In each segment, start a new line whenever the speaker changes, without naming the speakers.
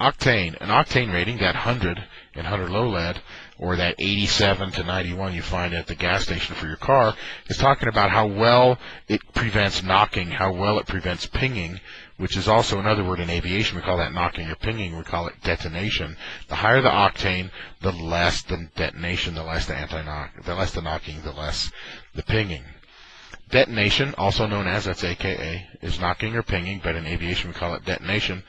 Octane, an octane rating, that 100 in 100 low lead, or that 87 to 91 you find at the gas station for your car, is talking about how well it prevents knocking, how well it prevents pinging, which is also another word in aviation. We call that knocking or pinging. We call it detonation. The higher the octane, the less the detonation, the less the anti-knock, the less the knocking, the less the pinging. Detonation, also known as, that's AKA, is knocking or pinging, but in aviation we call it detonation.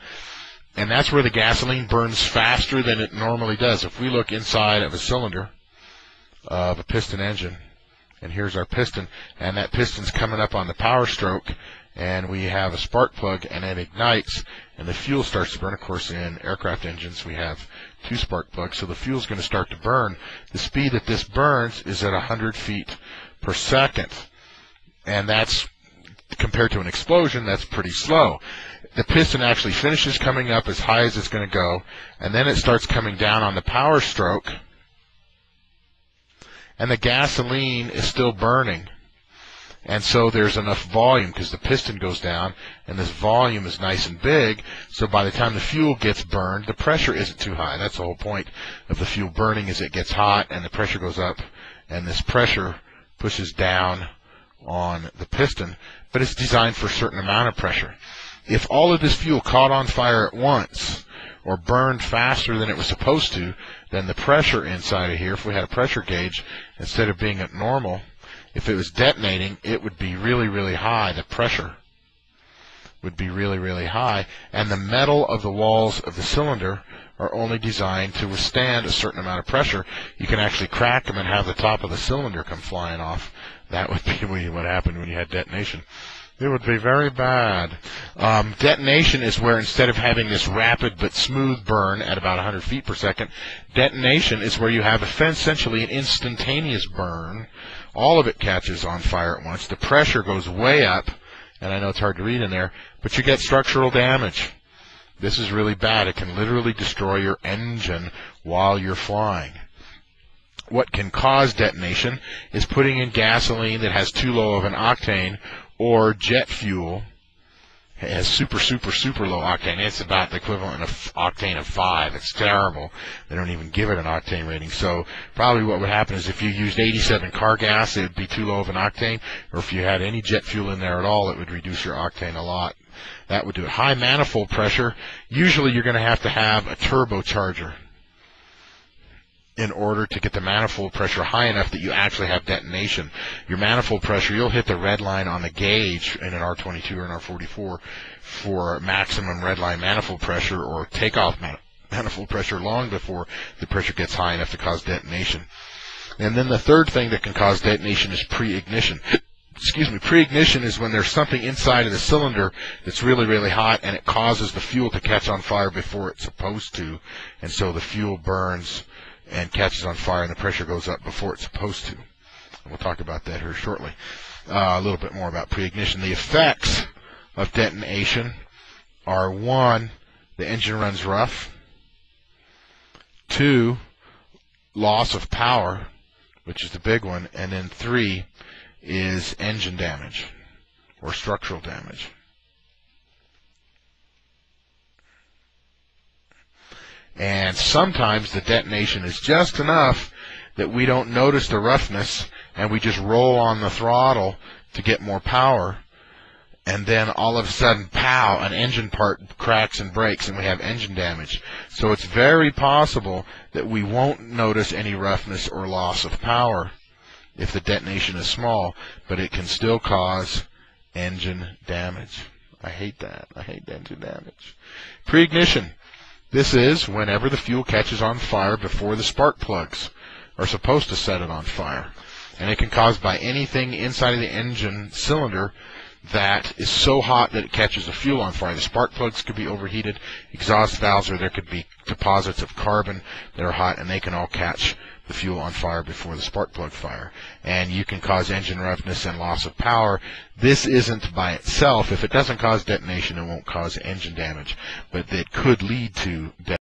And that's where the gasoline burns faster than it normally does. If we look inside of a cylinder of a piston engine, and here's our piston, and that piston's coming up on the power stroke, and we have a spark plug, and it ignites, and the fuel starts to burn. Of course, in aircraft engines, we have 2 spark plugs, so the fuel's going to start to burn. The speed that this burns is at 100 feet per second, and that's, compared to an explosion, that's pretty slow. The piston actually finishes coming up as high as it's going to go, and then it starts coming down on the power stroke, and the gasoline is still burning. And so there's enough volume, because the piston goes down, and this volume is nice and big, so by the time the fuel gets burned, the pressure isn't too high. That's the whole point of the fuel burning, is it gets hot, and the pressure goes up, and this pressure pushes down on the piston, but it's designed for a certain amount of pressure. If all of this fuel caught on fire at once, or burned faster than it was supposed to, then the pressure inside of here, if we had a pressure gauge, instead of being at normal, if it was detonating, it would be really, really high. The pressure would be really, really high, and the metal of the walls of the cylinder are only designed to withstand a certain amount of pressure. You can actually crack them and have the top of the cylinder come flying off. That would be what happened when you had detonation. It would be very bad. Detonation is where, instead of having this rapid but smooth burn at about 100 feet per second, detonation is where you have essentially an instantaneous burn. All of it catches on fire at once. The pressure goes way up, and I know it's hard to read in there, but you get structural damage. This is really bad. It can literally destroy your engine while you're flying. What can cause detonation is putting in gasoline that has too low of an octane, or jet fuel. It has super, super, super low octane. It's about the equivalent of octane of 5. It's terrible. They don't even give it an octane rating. So probably what would happen is if you used 87 car gas, it would be too low of an octane. Or if you had any jet fuel in there at all, it would reduce your octane a lot. That would do it. High manifold pressure, usually you're going to have a turbocharger in order to get the manifold pressure high enough that you actually have detonation. Your manifold pressure, you'll hit the red line on the gauge in an R22 or an R44 for maximum red line manifold pressure or takeoff manifold pressure long before the pressure gets high enough to cause detonation. And then the third thing that can cause detonation is pre-ignition. Excuse me, pre-ignition is when there's something inside of the cylinder that's really, really hot, and it causes the fuel to catch on fire before it's supposed to, and so the fuel burns and catches on fire, and the pressure goes up before it's supposed to. And we'll talk about that here shortly. A little bit more about pre-ignition. The effects of detonation are: 1, the engine runs rough; 2, loss of power, which is the big one; and then 3 is engine damage or structural damage. And sometimes the detonation is just enough that we don't notice the roughness, and we just roll on the throttle to get more power, and then all of a sudden, pow, an engine part cracks and breaks, and we have engine damage. So it's very possible that we won't notice any roughness or loss of power if the detonation is small, but it can still cause engine damage. I hate that. I hate engine damage. Pre-ignition. This is whenever the fuel catches on fire before the spark plugs are supposed to set it on fire. And it can be caused by anything inside of the engine cylinder that is so hot that it catches the fuel on fire. The spark plugs could be overheated, exhaust valves, or there could be deposits of carbon that are hot, and they can all catch the fuel on fire before the spark plug fire. And you can cause engine roughness and loss of power. This isn't by itself. If it doesn't cause detonation, it won't cause engine damage, but it could lead to detonation.